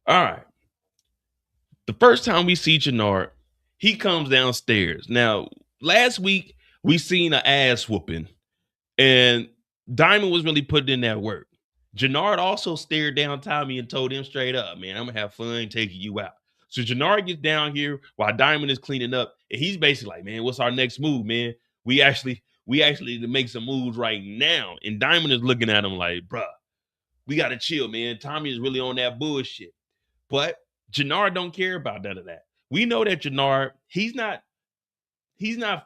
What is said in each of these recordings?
All right. The first time we see Jenard, he comes downstairs. Now, last week we seen an ass whooping, and Diamond was really putting in that work. Jenard also stared down Tommy and told him straight up, man, I'm gonna have fun taking you out. So Jenard gets down here while Diamond is cleaning up, and he's basically like, man, what's our next move, man? We actually need to make some moves right now. And Diamond is looking at him like, bruh, we gotta chill, man. Tommy is really on that bullshit. But Jenard don't care about none of that. We know that Jenard, he's not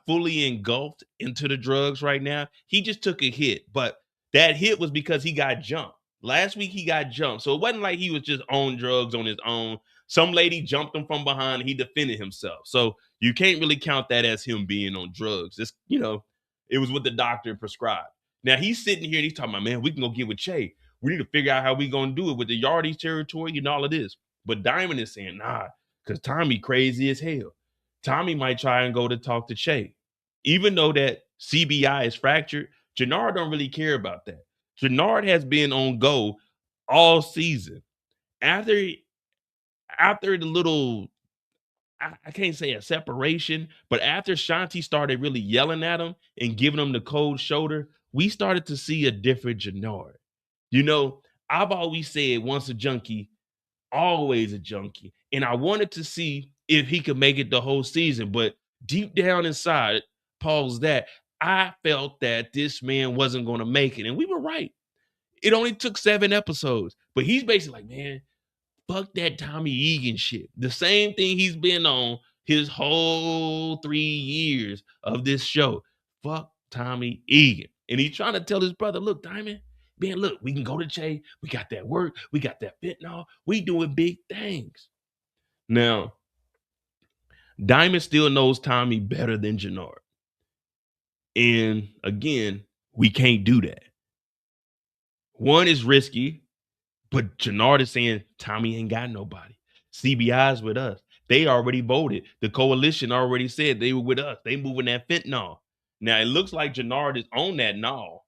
fully engulfed into the drugs right now. He just took a hit, but that hit was because he got jumped. Last week he got jumped. So it wasn't like he was just on drugs on his own. Some lady jumped him from behind and he defended himself. So you can't really count that as him being on drugs. It was what the doctor prescribed. Now he's sitting here and he's talking about, man, we can go get with Che. We need to figure out how we gonna do it with the Yardies territory and all of this. But Diamond is saying, nah, because Tommy crazy as hell. Tommy might try and go to talk to Che. Even though that CBI is fractured, Jenard don't really care about that. Jenard has been on go all season. After after the little, I can't say a separation, but after Shanti started really yelling at him and giving him the cold shoulder, we started to see a different Jenard. You know, I've always said once a junkie, always a junkie. And I wanted to see if he could make it the whole season. But deep down inside, pause that, I felt that this man wasn't going to make it. And we were right. It only took 7 episodes. But he's basically like, man, fuck that Tommy Egan shit. The same thing he's been on his whole 3 years of this show. Fuck Tommy Egan. And he's trying to tell his brother, look, Diamond, man, look, we can go to Jay. We got that work. We got that fentanyl. We doing big things. Now, Diamond still knows Tommy better than Jenard. And again, we can't do that. One is risky, but Jenard is saying Tommy ain't got nobody. CBI's with us. They already voted. The coalition already said they were with us. They moving that fentanyl. Now it looks like Jenard is on that null.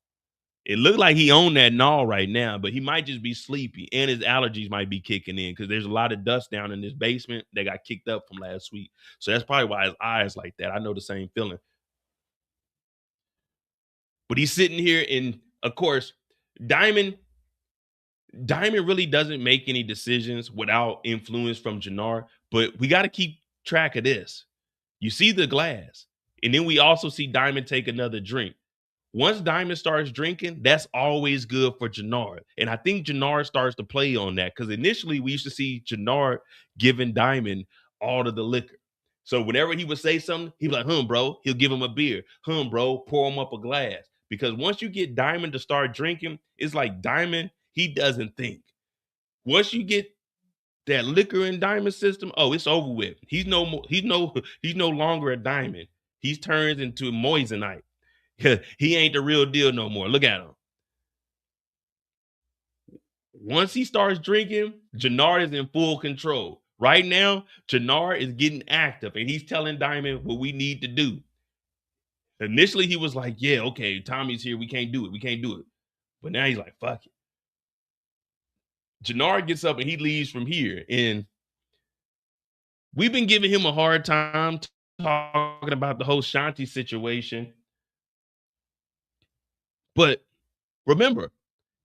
It looked like he owned that null right now, but he might just be sleepy and his allergies might be kicking in because there's a lot of dust down in this basement that got kicked up from last week. So that's probably why his eyes like that. I know the same feeling. But he's sitting here, and of course, Diamond Diamond really doesn't make any decisions without influence from Jenard, but we got to keep track of this. You see the glass, and then we also see Diamond take another drink. Once Diamond starts drinking, that's always good for Jenard. And I think Jenard starts to play on that because initially we used to see Jenard giving Diamond all of the liquor. So whenever he would say something, he'd be like, bro, he'll give him a beer. Bro, pour him up a glass. Because once you get Diamond to start drinking, it's like Diamond, he doesn't think. Once you get that liquor in Diamond system, oh, it's over with. He's no longer a Diamond. He's turned into Moissanite. He ain't the real deal no more. Look at him. Once he starts drinking, Jenard is in full control. Right now, Jenard is getting active and he's telling Diamond what we need to do. Initially, he was like, yeah, okay, Tommy's here. We can't do it. We can't do it. But now he's like, fuck it. Jenard gets up and he leaves from here. And we've been giving him a hard time talking about the whole Shanti situation. But remember,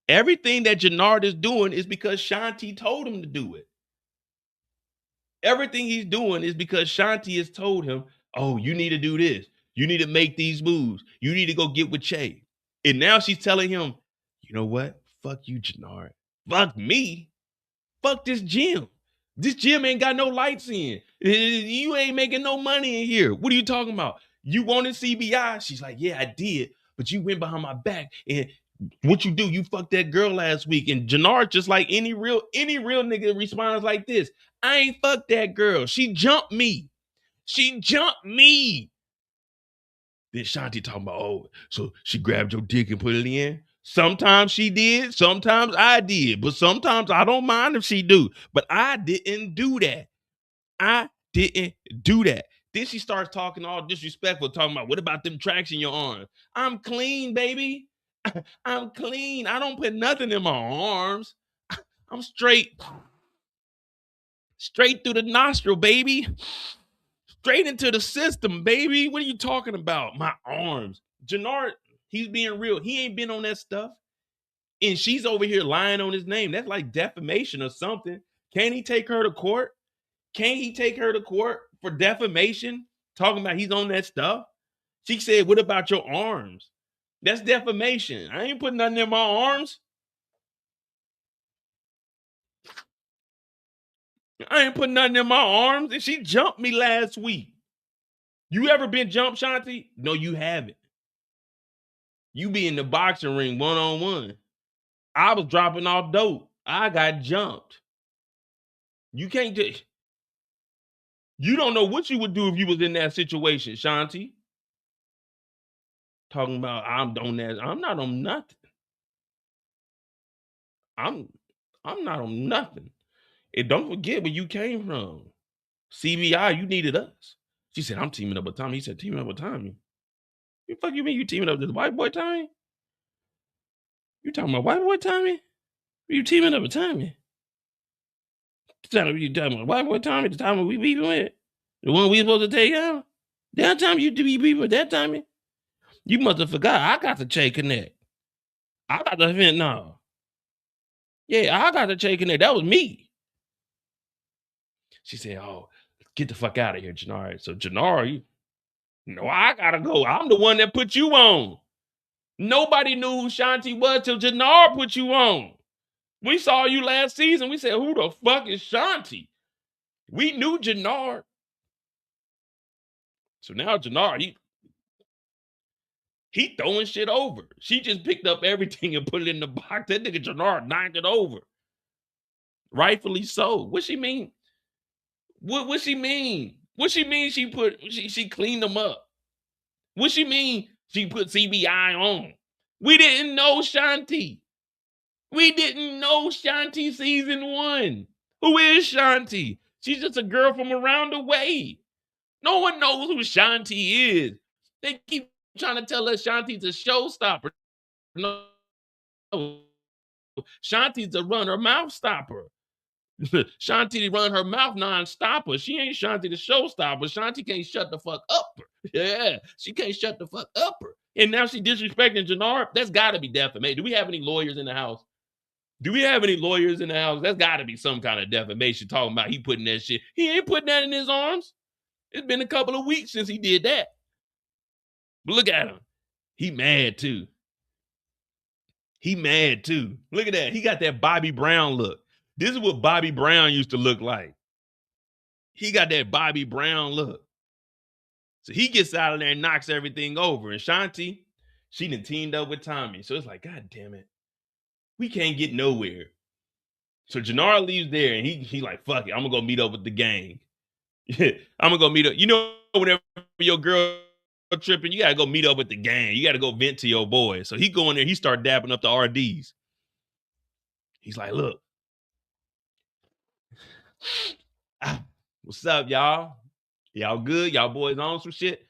everything that Jenard is doing is because Shanti told him to do it. Everything he's doing is because Shanti has told him, oh, you need to do this. You need to make these moves. You need to go get with Che. And now she's telling him, you know what? Fuck you, Jenard. Fuck me. Fuck this gym. This gym ain't got no lights in. You ain't making no money in here. What are you talking about? You wanted CBI? She's like, yeah, I did. But you went behind my back and what you do? You fucked that girl last week. And Jenard, just like any real nigga, responds like this. I ain't fucked that girl. She jumped me. She jumped me. Then Shanti talking about, oh, so she grabbed your dick and put it in. Sometimes she did, sometimes I did, but sometimes I don't mind if she do. But I didn't do that. I didn't do that. Then she starts talking all disrespectful, talking about what about them tracks in your arms? I'm clean, baby. I'm clean. I don't put nothing in my arms. I'm straight. Straight through the nostril, baby. Straight into the system, baby. What are you talking about? My arms. Jenard, he's being real. He ain't been on that stuff. And she's over here lying on his name. That's like defamation or something. Can't he take her to court? Can't he take her to court for defamation? Talking about he's on that stuff. She said, what about your arms? That's defamation. I ain't putting nothing in my arms. I ain't putting nothing in my arms. And she jumped me last week. You ever been jumped, Shanti? No, you haven't. You be in the boxing ring one-on-one. I was dropping off dope. I got jumped. You can't just... You don't know what you would do if you was in that situation, Shanti. Talking about I'm on that. I'm not on nothing. I'm not on nothing. And don't forget where you came from. CBI, you needed us. She said, I'm teaming up with Tommy. He said, teaming up with Tommy. The fuck you mean you teaming up with this white boy Tommy? You talking about white boy Tommy? You teaming up with Tommy? You talking about white boy Tommy? The Tommy we beefing with? The one we supposed to take out? That time you to be beefing with that Tommy? You must have forgot. I got the Che Connect. I got the fentanyl. Yeah, I got the Che Connect. That was me. She said, oh, get the fuck out of here, Jenard. So Jenard, no, I gotta go. I'm the one that put you on. Nobody knew who Shanti was till Jenard put you on. We saw you last season. We said, who the fuck is Shanti? We knew Jenard. So now Jenard, he throwing shit over. She just picked up everything and put it in the box. That nigga Jenard knocked it over. Rightfully so. What she mean? What she mean? What she mean she cleaned them up? What she mean she put CBI on? We didn't know Shanti. We didn't know Shanti season 1. Who is Shanti? She's just a girl from around the way. No one knows who Shanti is. They keep trying to tell us Shanti's a showstopper. No. Shanti's a run her mouth stopper. Shanti run her mouth non-stopper. She ain't Shanti the showstopper. Shanti can't shut the fuck up her. Yeah, she can't shut the fuck up her. And now she disrespecting Jenard. That's got to be defamation. Do we have any lawyers in the house? Do we have any lawyers in the house? That's got to be some kind of defamation talking about he putting that shit. He ain't putting that in his arms. It's been a couple of weeks since he did that. But look at him. He mad too. He mad too. Look at that. He got that Bobby Brown look. This is what Bobby Brown used to look like. He got that Bobby Brown look. So he gets out of there and knocks everything over. And Shanti, she done teamed up with Tommy. So it's like, God damn it. We can't get nowhere. So Jenard leaves there and he like, fuck it. I'm going to go meet up with the gang. I'm going to go meet up. You know, whenever your girl tripping, you got to go meet up with the gang. You got to go vent to your boy. So he go in there. He start dapping up the RDs. He's like, look. What's up, y'all? Y'all good? Y'all boys on some shit?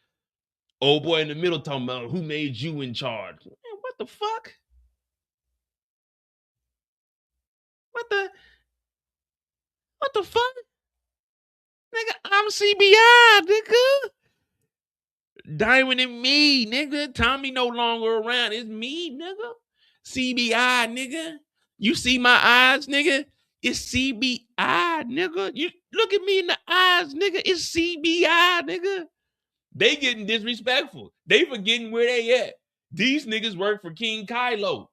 Old boy in the middle talking about who made you in charge. Man, what the fuck? What the fuck? Nigga, I'm CBI, nigga. Diamond and me, nigga. Tommy no longer around. It's me, nigga. CBI, nigga. You see my eyes, nigga? It's CBI, nigga. You look at me in the eyes, nigga. It's CBI, nigga. They getting disrespectful. They forgetting where they at. These niggas work for King Kylo.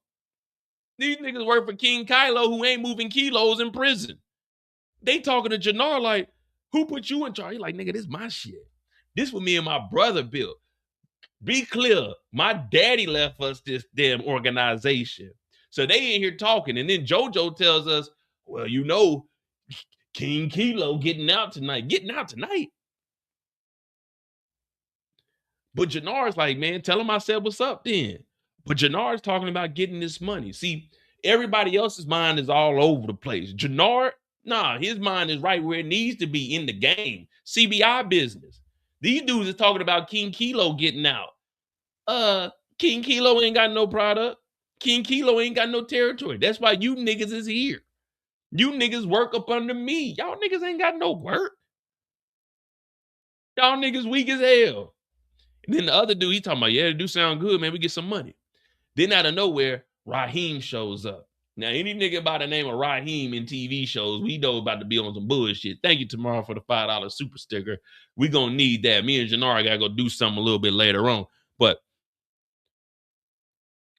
These niggas work for King Kylo who ain't moving kilos in prison. They talking to Jenard like, who put you in charge? He like, nigga, this my shit. This what me and my brother built. Be clear. My daddy left us this damn organization. So they in here talking. And then JoJo tells us, well, you know, King Kilo getting out tonight. Getting out tonight? But Jenard's like, man, tell him I said what's up then. But Jenard's talking about getting this money. See, everybody else's mind is all over the place. Jenard, nah, his mind is right where it needs to be in the game. CBI business. These dudes are talking about King Kilo getting out. King Kilo ain't got no product. King Kilo ain't got no territory. That's why you niggas is here. You niggas work up under me. Y'all niggas ain't got no work. Y'all niggas weak as hell. And then the other dude, he talking about, yeah, it do sound good, man. We get some money. Then out of nowhere, Raheem shows up. Now, any nigga by the name of Raheem in TV shows, we know about to be on some bullshit. Thank you, Tomorrow, for the $5 super sticker. We gonna need that. Me and Jenard gotta go do something a little bit later on. But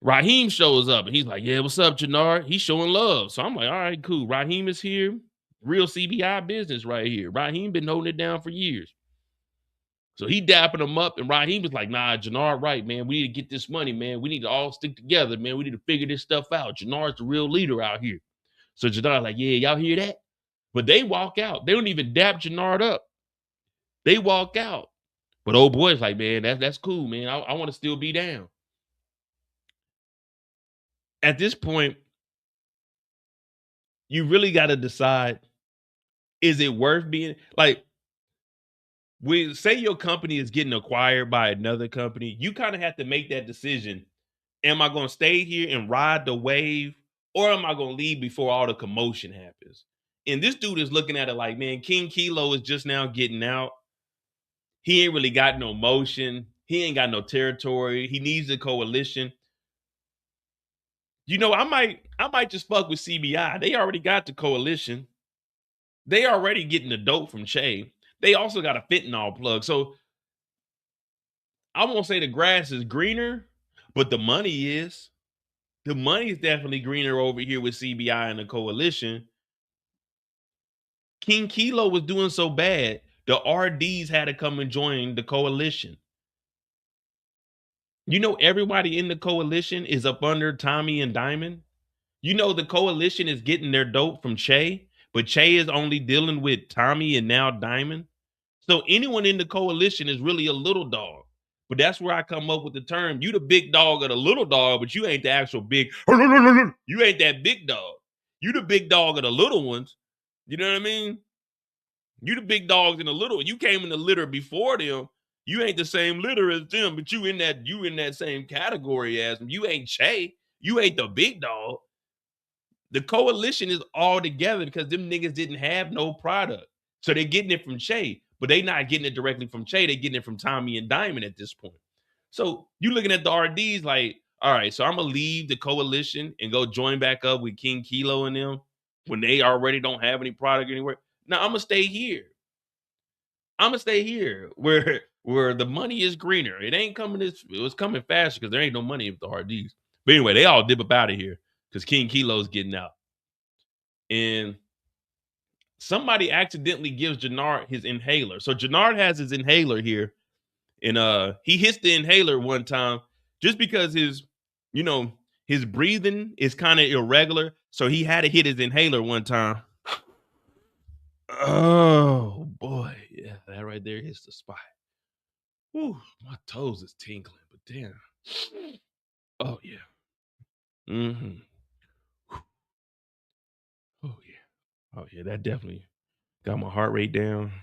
Raheem shows up and he's like, yeah, what's up, Jenard? He's showing love. So I'm like, all right, cool. Raheem is here. Real CBI business right here. Raheem been holding it down for years. So he dapping him up, and Raheem was like, nah, Jenard, right, man. We need to get this money, man. We need to all stick together, man. We need to figure this stuff out. Jenard's the real leader out here. So Jenard like, yeah, y'all hear that? But they walk out. They don't even dap Jenard up. They walk out. But old boy's like, man, that's cool, man. I want to still be down. At this point, you really got to decide, is it worth being, like, when say your company is getting acquired by another company, you kind of have to make that decision. Am I going to stay here and ride the wave, or am I going to leave before all the commotion happens? And this dude is looking at it like, man, King Kilo is just now getting out. He ain't really got no motion. He ain't got no territory. He needs a coalition. You know, I might just fuck with CBI. They already got the coalition. They already getting the dope from Che. They also got a fentanyl plug. So I won't say the grass is greener, but the money is. The money is definitely greener over here with CBI and the coalition. King Kilo was doing so bad, the RDs had to come and join the coalition. You know, everybody in the coalition is up under Tommy and Diamond. You know, the coalition is getting their dope from Che, but Che is only dealing with Tommy and now Diamond. So anyone in the coalition is really a little dog. But that's where I come up with the term, you the big dog of the little dog, but you ain't the actual big, you ain't that big dog. You the big dog of the little ones. You know what I mean? You the big dogs in the little, you came in the litter before them. You ain't the same litter as them, but you in that same category as them. You ain't Che. You ain't the big dog. The coalition is all together because them niggas didn't have no product. So they're getting it from Che, but they not getting it directly from Che. They're getting it from Tommy and Diamond at this point. So you looking at the RDs like, all right, so I'm going to leave the coalition and go join back up with King Kilo and them when they already don't have any product anywhere. Now I'm going to stay here. I'm going to stay here where the money is greener. It ain't coming, it was coming faster because there ain't no money with the RDs. But anyway, they all dip up out of here because King Kilo's getting out. And somebody accidentally gives Jenard his inhaler. So Jenard has his inhaler here. And he hits the inhaler one time just because his breathing is kind of irregular. So he had to hit his inhaler one time. Oh boy. Yeah, that right there hits the spot. Whew, my toes is tingling, but damn. Oh yeah. Mm-hmm. Oh yeah. Oh yeah, that definitely got my heart rate down.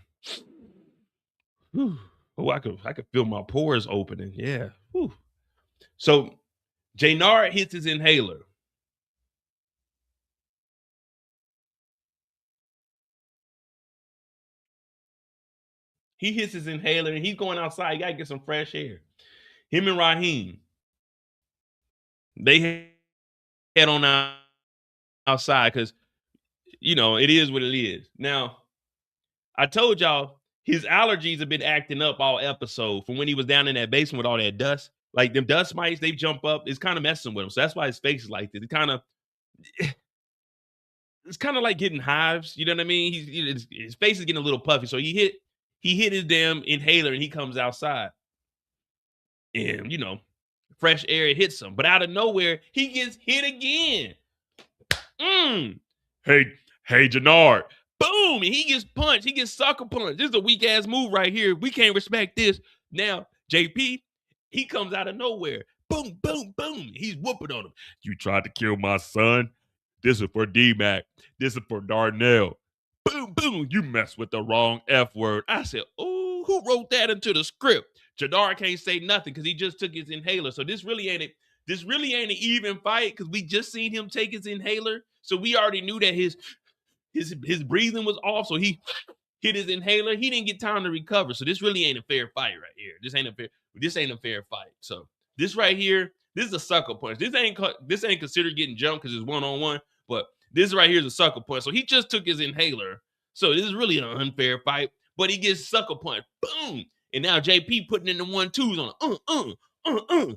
Whew. Oh, I could feel my pores opening. Yeah. Whew. So Jay-Nard hits his inhaler. He hits his inhaler and he's going outside. He got to get some fresh air. Him and Raheem, they head on outside because, it is what it is. Now, I told y'all his allergies have been acting up all episode from when he was down in that basement with all that dust. Like them dust mites, they jump up. It's kind of messing with him. So that's why his face is like this. It's kind of like getting hives. You know what I mean? His face is getting a little puffy. So he hit his damn inhaler and he comes outside. And, fresh air, it hits him. But out of nowhere, he gets hit again. Hey, Jenard. Boom. And he gets punched. He gets sucker punched. This is a weak ass move right here. We can't respect this. Now, JP, he comes out of nowhere. Boom, boom, boom. He's whooping on him. You tried to kill my son? This is for D-Mac. This is for Darnell. Boom, boom. You messed with the wrong F word. I said, oh, who wrote that into the script? Jenard can't say nothing because he just took his inhaler. So this really ain't an even fight because we just seen him take his inhaler. So we already knew that his his breathing was off, so he hit his inhaler. He didn't get time to recover. So this really ain't a fair fight right here. This ain't a fair fight. So this right here, this is a sucker punch. This ain't considered getting jumped because it's one-on-one, but this right here is a sucker punch. So he just took his inhaler. So this is really an unfair fight, but he gets sucker punch. Boom. And now JP putting in the 1-2s on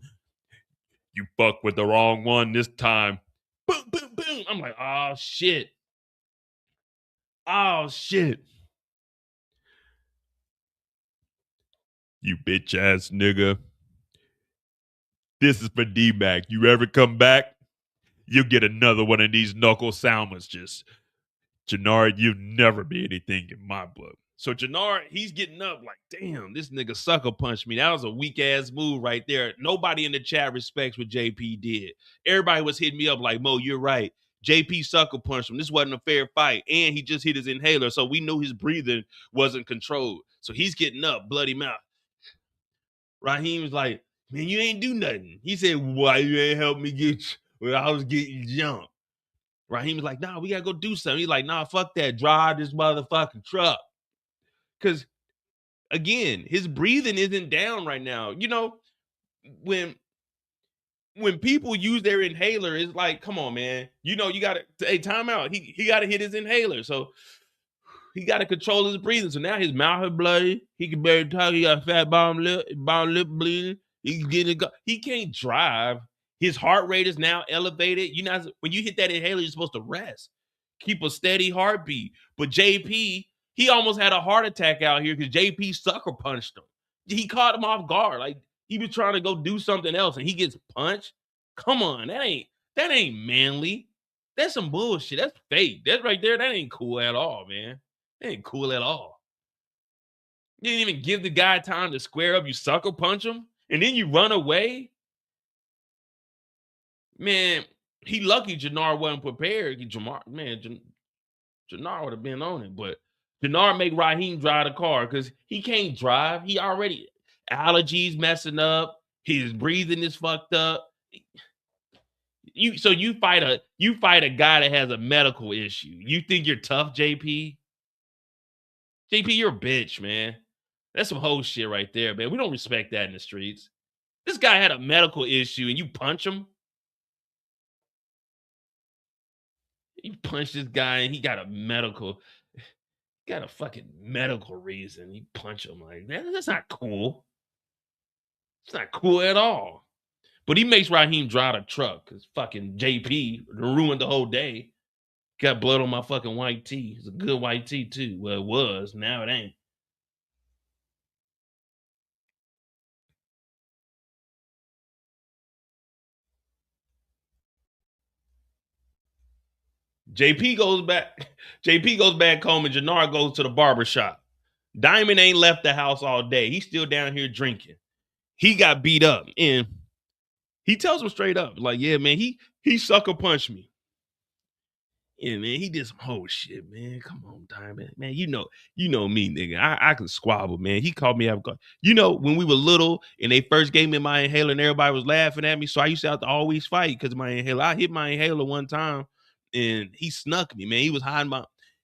You fuck with the wrong one this time. Boom, boom, boom. I'm like, oh shit. Oh shit. You bitch ass nigga. This is for D-Mac. You ever come back, you'll get another one of these knuckle sandwiches. Jenard, you'll never be anything in my book. So Jenard, he's getting up like, damn, this nigga sucker punched me. That was a weak ass move right there. Nobody in the chat respects what JP did. Everybody was hitting me up like, Mo, you're right. JP sucker punched him. This wasn't a fair fight. And he just hit his inhaler. So we knew his breathing wasn't controlled. So he's getting up, bloody mouth. Raheem was like, man, you ain't do nothing. He said, why you ain't help me get when I was getting jumped? Raheem was like, nah, we gotta go do something. He's like, nah, fuck that. Drive this motherfucking truck. Because, again, his breathing isn't down right now. You know, when people use their inhaler, it's like, come on, man. You know, you got to, hey, time out. He got to hit his inhaler. So he got to control his breathing. So now his mouth is bloody. He can barely talk. He got a fat bottom lip bleeding. He can't drive. His heart rate is now elevated. You know, when you hit that inhaler, you're supposed to rest. Keep a steady heartbeat. But JP, he almost had a heart attack out here because JP sucker punched him. He caught him off guard. Like, he was trying to go do something else and he gets punched. Come on, that ain't manly. That's some bullshit. That's fake. That right there, that ain't cool at all, man. That ain't cool at all. You didn't even give the guy time to square up. You sucker punch him and then you run away. Man, he lucky Jenard wasn't prepared. Jenard would have been on it, but Jenard make Raheem drive the car because he can't drive. He already allergies messing up. His breathing is fucked up. You fight a guy that has a medical issue. You think you're tough, JP? JP, you're a bitch, man. That's some whole shit right there, man. We don't respect that in the streets. This guy had a medical issue and you punch him. You punch this guy and he got a fucking medical reason. You punch him like that. That's not cool. It's not cool at all. But he makes Raheem drive a truck because fucking JP ruined the whole day. Got blood on my fucking white tee. It's a good white tee too. Well, it was. Now it ain't. JP goes back home and Jenard goes to the barber shop. Diamond ain't left the house all day. He's still down here drinking. He got beat up and he tells him straight up, like, yeah, man, he sucker punched me. Yeah, man, he did some whole shit, man. Come on, Diamond. Man, you know me, nigga. I can squabble, man. He called me out. You know, when we were little and they first gave me my inhaler and everybody was laughing at me, so I used to have to always fight because of my inhaler. I hit my inhaler one time and he snuck me, man. He was hiding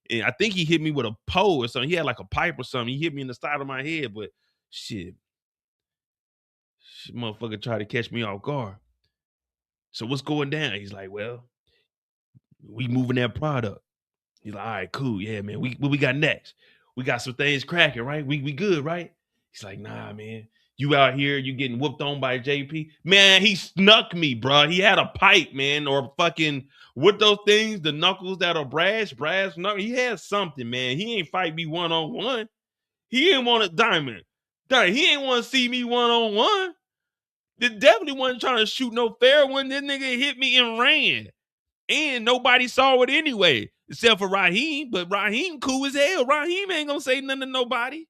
and I think he hit me with a pole or something. He had like a pipe or something. He hit me in the side of my head, but shit motherfucker tried to catch me off guard. So what's going down? He's like, well, we moving that product. He's like, all right, cool. Yeah, man. What we got next? We got some things cracking, right? We good, right? He's like, nah, man. You out here, you getting whooped on by JP. Man, he snuck me, bro. He had a pipe, man, or fucking, what those things, the knuckles that are brass knuckles. He had something, man. He ain't fight me one-on-one. He ain't want a diamond. He ain't want to see me one-on-one. They definitely wasn't trying to shoot no fair one. This nigga hit me and ran. And nobody saw it anyway, except for Raheem. But Raheem cool as hell. Raheem ain't gonna say nothing to nobody.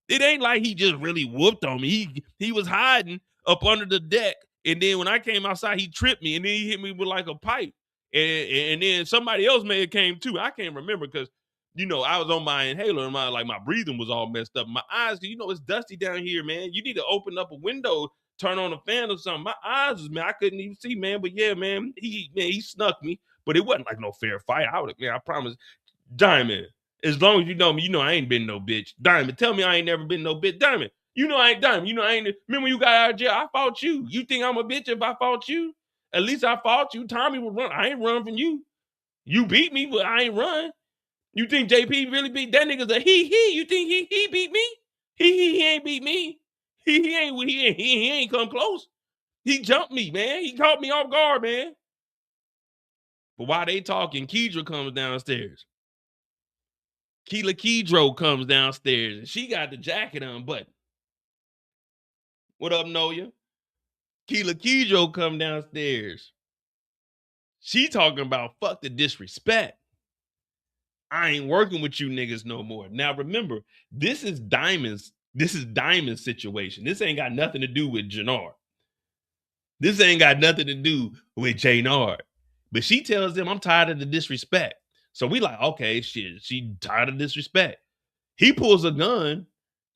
It ain't like he just really whooped on me. He was hiding up under the deck. And then when I came outside, he tripped me. And then he hit me with like a pipe. And then somebody else may have came too. I can't remember because, you know, I was on my inhaler and my breathing was all messed up. My eyes, you know, it's dusty down here, man. You need to open up a window, turn on a fan or something. My eyes, man, I couldn't even see, man. But yeah, man, he snuck me. But it wasn't like no fair fight. I promise. Diamond, as long as you know me, you know I ain't been no bitch. Diamond, tell me I ain't never been no bitch. Diamond, you know I ain't Diamond. You know I ain't. Remember when you got out of jail? I fought you. You think I'm a bitch if I fought you? At least I fought you. Tommy would run. I ain't run from you. You beat me, but I ain't run. You think JP really beat that nigga's a he? You think he beat me? He ain't beat me. He ain't come close. He jumped me, man. He caught me off guard, man. But while they talking, Kedra comes downstairs. Keela Kedro comes downstairs and she got the jacket unbuttoned. What up, Noya? Keela Kedro come downstairs. She talking about fuck the disrespect. I ain't working with you niggas no more. Now remember, this is Diamond's situation. This ain't got nothing to do with Jenard. This ain't got nothing to do with Jay-Nard. But she tells them, I'm tired of the disrespect. So we like, okay, shit, she tired of disrespect. He pulls a gun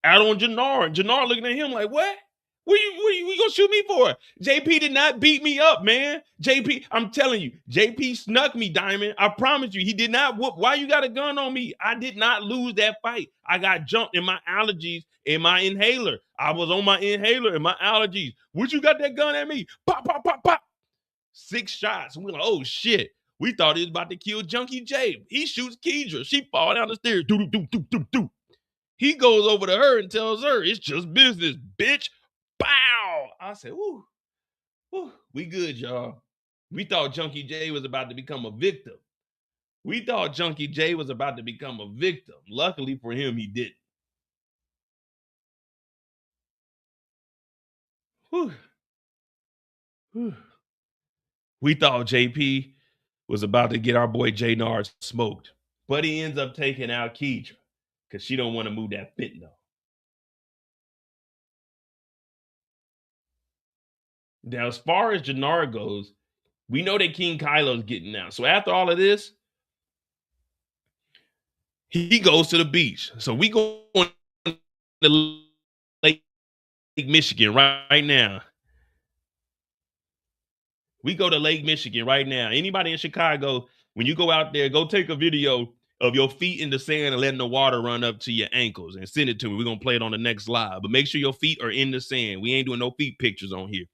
out on Jenard. Jenard looking at him like, what? What you gonna shoot me for? JP did not beat me up, man. JP, I'm telling you, JP snuck me, Diamond. I promise you, he did not whoop. Why you got a gun on me? I did not lose that fight. I got jumped in my allergies and my inhaler. I was on my inhaler and my allergies. What you got that gun at me? Pop, pop, pop, pop. 6 shots. We're like, oh shit. We thought he was about to kill Junkie J. He shoots Kedra. She fall down the stairs. Do, do, do, do, do. He goes over to her and tells her, it's just business, bitch. Bow! I said, whoo, we good, y'all. We thought Junkie J was about to become a victim. Luckily for him, he didn't. We thought JP was about to get our boy Jay-Nard smoked, but he ends up taking out Kedra because she don't want to move that fentanyl. Now, as far as Jenard goes, we know that King Kylo's getting out. So after all of this, he goes to the beach. So we go to Lake Michigan right now. We go to Lake Michigan right now. Anybody in Chicago, when you go out there, go take a video of your feet in the sand and letting the water run up to your ankles and send it to me. We're going to play it on the next live. But make sure your feet are in the sand. We ain't doing no feet pictures on here.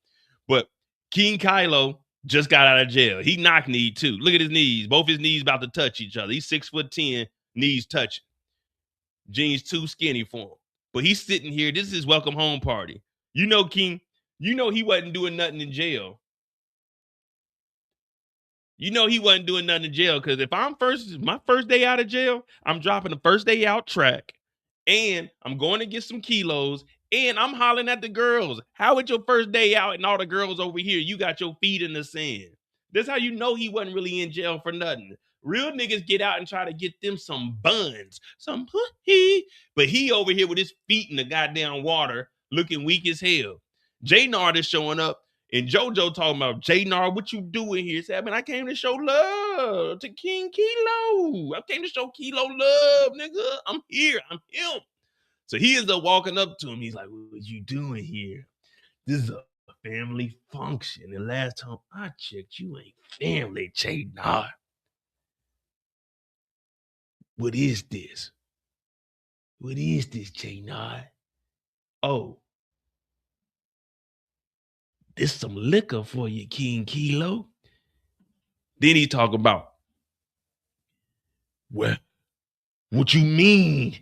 But King Kylo just got out of jail. He knock-kneed too. Look at his knees. Both his knees about to touch each other. He's 6'10", knees touching. Jeans too skinny for him. But he's sitting here. This is his welcome home party. You know, King, you know he wasn't doing nothing in jail. You know he wasn't doing nothing in jail because if I'm my first day out of jail, I'm dropping the first day out track and I'm going to get some kilos and I'm hollering at the girls. How was your first day out and all the girls over here? You got your feet in the sand. That's how you know he wasn't really in jail for nothing. Real niggas get out and try to get them some buns, some hee. But he over here with his feet in the goddamn water looking weak as hell. Jay-Nard is showing up. And JoJo talking about, Jay-Nard, what you doing here? He said, man, I came to show love to King Kilo. I came to show Kilo love, nigga. I'm here. I'm him. So he ends up walking up to him. He's like, what you doing here? This is a family function. And last time I checked, you ain't family, Jay-Nard. What is this? What is this, Jay-Nard? Oh. This some liquor for you, King Kilo. Then he talk about, well, what you mean?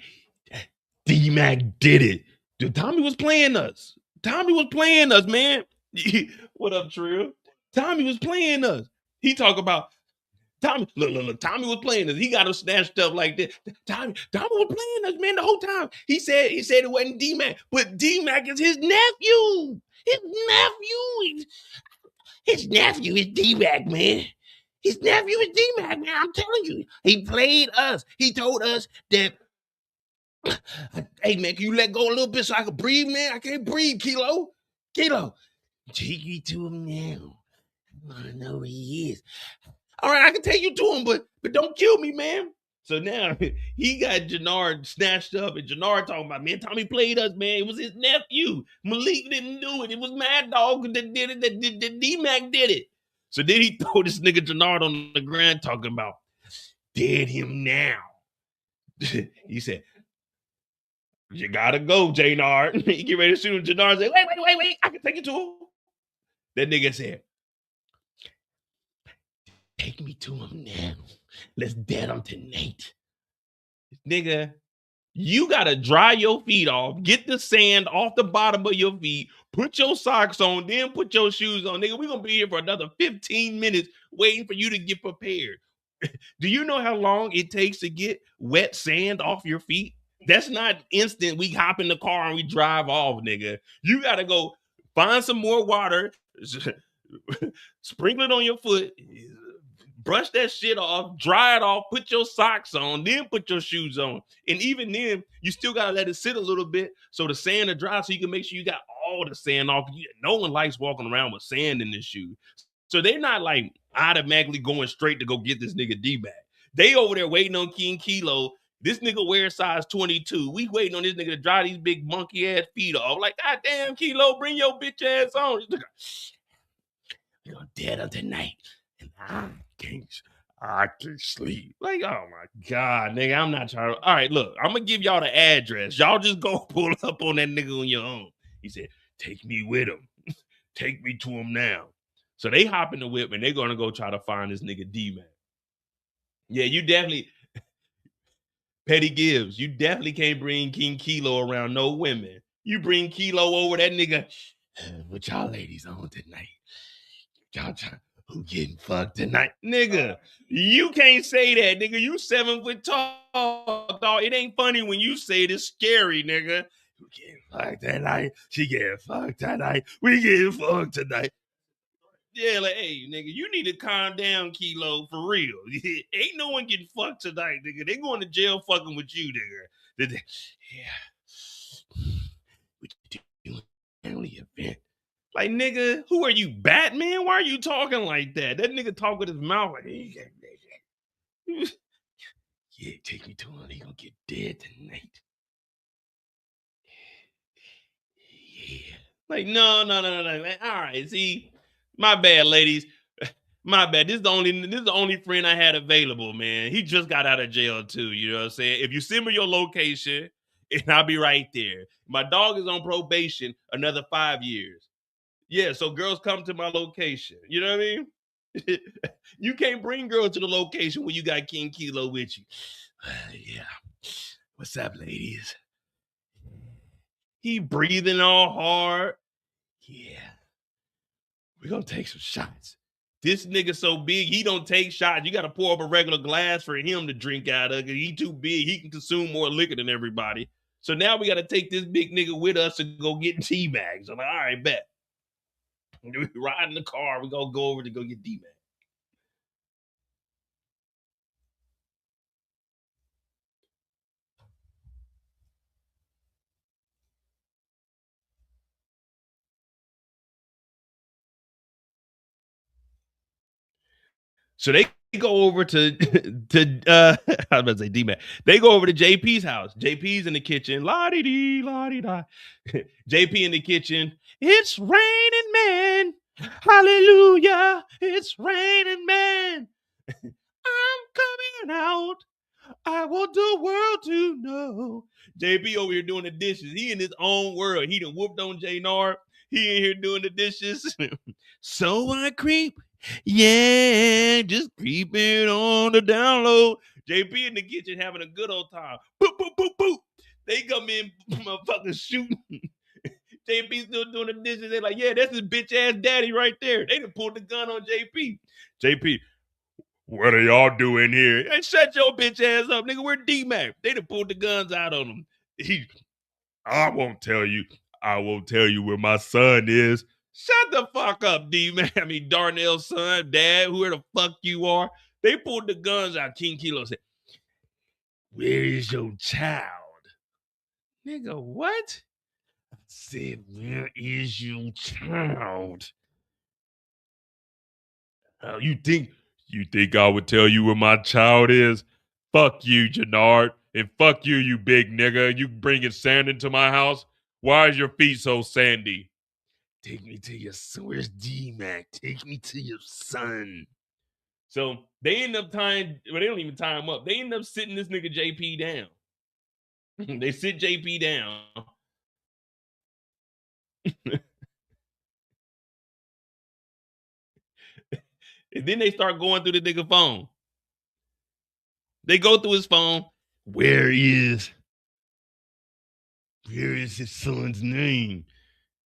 D-Mac did it. Tommy was playing us. Tommy was playing us, man. What up, Trill? Tommy was playing us. He talk about, Tommy, look, Tommy was playing us. He got him snatched up like this. Tommy was playing us, man, the whole time. He said it wasn't D-Mac, but D-Mac is his nephew. His nephew is D-Mac, man. His nephew is D-Mac, man. I'm telling you. He played us. He told us that, hey, man, can you let go a little bit so I can breathe, man? I can't breathe, Kilo. Take me to him now. I want to know where he is. All right, I can take you to him, but don't kill me, man. So now he got Jenard snatched up, and Jenard talking about, man, Tommy played us, man. It was his nephew. Malik didn't do it. It was Mad Dog that did it. That D-Mac did it. So then he throw this nigga Jenard on the ground talking about, dead him now. He said, you gotta go, Jay-Nard. He get ready to shoot him. Jenard said, wait, I can take you to him. That nigga said, take me to him now. Let's dead him tonight. Nigga, you gotta dry your feet off, get the sand off the bottom of your feet, put your socks on, then put your shoes on. Nigga, we're gonna be here for another 15 minutes waiting for you to get prepared. Do you know how long it takes to get wet sand off your feet? That's not instant. We hop in the car and we drive off, nigga. You gotta go find some more water, sprinkle it on your foot, brush that shit off, dry it off, put your socks on, then put your shoes on. And even then, you still gotta let it sit a little bit so the sand will dry, so you can make sure you got all the sand off. No one likes walking around with sand in their shoe. So they're not like automatically going straight to go get this nigga D-Bag. They over there waiting on King Kilo. This nigga wears size 22. We waiting on this nigga to dry these big monkey ass feet off. Like, God damn, Kilo, bring your bitch ass on. You're gonna dead of tonight. And I can't sleep. Like, oh my God, nigga, I'm not trying to. All right, look, I'm gonna give y'all the address. Y'all just go pull up on that nigga on your own. He said, take me with him. Take me to him now. So they hop in the whip and they're gonna go try to find this nigga D-Man. Yeah, you definitely, Petty Gibbs, you definitely can't bring King Kilo around no women. You bring Kilo over, that nigga, what y'all ladies on tonight? Y'all trying, who getting fucked tonight? Nigga, you can't say that, nigga. You 7 foot tall, dog. It ain't funny when you say it. It's scary, nigga. Who getting fucked tonight? She getting fucked tonight. We getting fucked tonight. Yeah, like, hey, nigga, you need to calm down, Kilo, for real. Ain't no one getting fucked tonight, nigga. They going to jail fucking with you, nigga. Yeah. What you doing? Family event. Like, nigga, who are you, Batman? Why are you talking like that? That nigga talk with his mouth like, yeah, take me to him. He gonna get dead tonight. Yeah. Like, no. Man. All right, see, my bad, ladies. My bad. This is the only friend I had available, man. He just got out of jail too. You know what I'm saying? If you send me your location, and I'll be right there. My dog is on probation another 5 years. Yeah, so girls come to my location. You know what I mean? You can't bring girls to the location when you got King Kilo with you. Yeah. What's up, ladies? He breathing all hard. Yeah. We're gonna take some shots. This nigga so big, he don't take shots. You gotta pour up a regular glass for him to drink out of. He too big. He can consume more liquor than everybody. So now we gotta take this big nigga with us to go get T-bags. I'm like, all right, bet. We ride in the car. We gonna go over to go get D-Man. So they go over to I was about to say D-Man. They go over to JP's house. JP's in the kitchen. La-di-dee, la-di-da. JP in the kitchen. It's raining, man. Hallelujah. It's raining, man. I'm coming out. I want the world to know. JP over here doing the dishes. He in his own world. He done whooped on Jay-Nard. He in here doing the dishes. So I creep. Yeah, just creeping on the download. JP in the kitchen having a good old time. Boop, boop, boop, boop. They come in, motherfuckers shooting. JP still doing the dishes. They're like, yeah, that's his bitch ass daddy right there. They done pulled the gun on JP. JP, what are y'all doing here? Hey, shut your bitch ass up, nigga. We're D-Mac. They done pulled the guns out on him. I won't tell you. I won't tell you where my son is. Shut the fuck up, D-Man. I mean, Darnell's son, dad, whoever the fuck you are. They pulled the guns out. King Kilo said, where is your child? Nigga, what? I said, where is your child? You think I would tell you where my child is? Fuck you, Jenard. And fuck you, you big nigga. You bringing sand into my house? Why is your feet so sandy? Take me to your son. Where's D-Mac? Take me to your son. So they end up tying, well, they don't even tie him up. They end up sitting this nigga JP down. They sit JP down. And then they start going through the nigga phone. They go through his phone. Where is his son's name?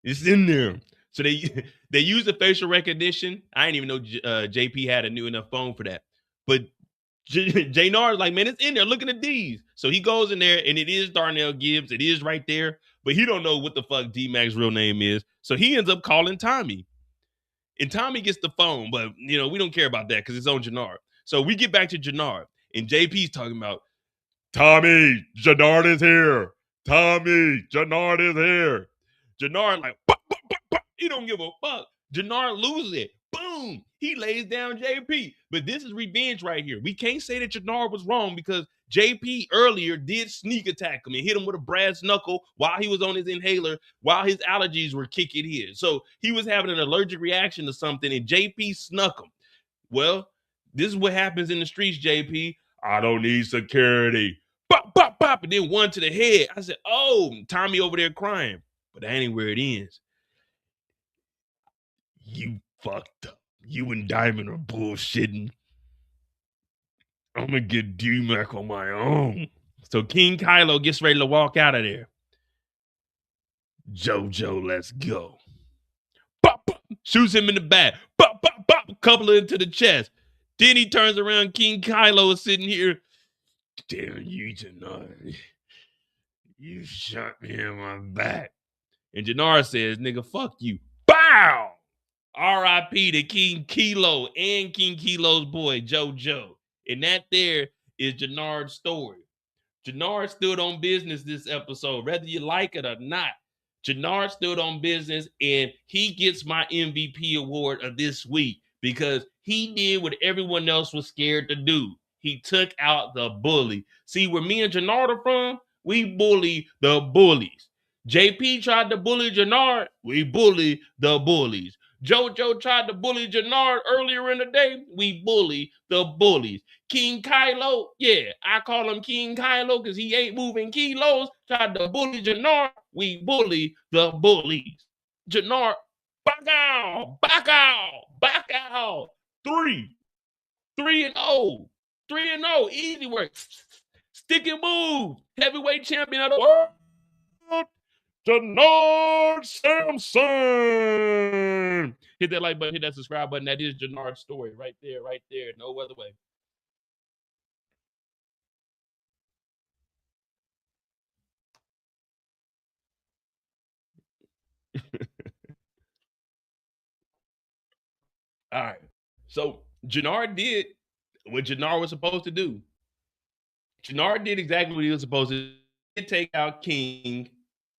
It's in there. So they use the facial recognition. I didn't even know JP had a new enough phone for that. But Jay-Nard's like, man, it's in there. Look at these. So he goes in there, and it is Darnell Gibbs. It is right there. But he don't know what the fuck D-Mac's real name is. So he ends up calling Tommy. And Tommy gets the phone, but we don't care about that because it's on Jenard. So we get back to Jenard, and JP's talking about, Tommy, Jenard is here. Tommy, Jenard is here. Jenard like, bah, bah, bah, bah. He don't give a fuck. Jenard loses it. Boom. He lays down JP. But this is revenge right here. We can't say that Jenard was wrong because JP earlier did sneak attack him and hit him with a brass knuckle while he was on his inhaler, while his allergies were kicking in. So he was having an allergic reaction to something, and JP snuck him. Well, this is what happens in the streets, JP. I don't need security. Bop, bop, bop, and then one to the head. I said, oh, Tommy over there crying. But that ain't where it ends. You fucked up. You and Diamond are bullshitting. I'm going to get D-Mac on my own. So King Kylo gets ready to walk out of there. JoJo, let's go. Bop, bop, shoots him in the back. Bop, bop, bop, couple it into the chest. Then he turns around. King Kylo is sitting here. Damn you, Jenard. You shot me in my back. And Jenard says, nigga, fuck you. Bow! R.I.P. to King Kilo and King Kilo's boy, JoJo. And that there is Jenard's story. Jenard stood on business this episode, whether you like it or not. Jenard stood on business, and he gets my MVP award of this week because he did what everyone else was scared to do. He took out the bully. See, where me and Jenard are from, we bully the bullies. JP tried to bully Jenard, we bully the bullies. JoJo tried to bully Jenard earlier in the day, we bully the bullies. King Kylo, yeah, I call him King Kylo because he ain't moving kilos. Tried to bully Jenard, we bully the bullies. Jenard, back out, back out, back out. 3-0. 3-0, easy work. Stick and move. Heavyweight champion of the world, Jenard Sampson. Hit that like button, hit that subscribe button. That is Jenard's story right there, right there. No other way. All right. So Jenard did what Jenard was supposed to do. Jenard did exactly what he was supposed to do. He did take out King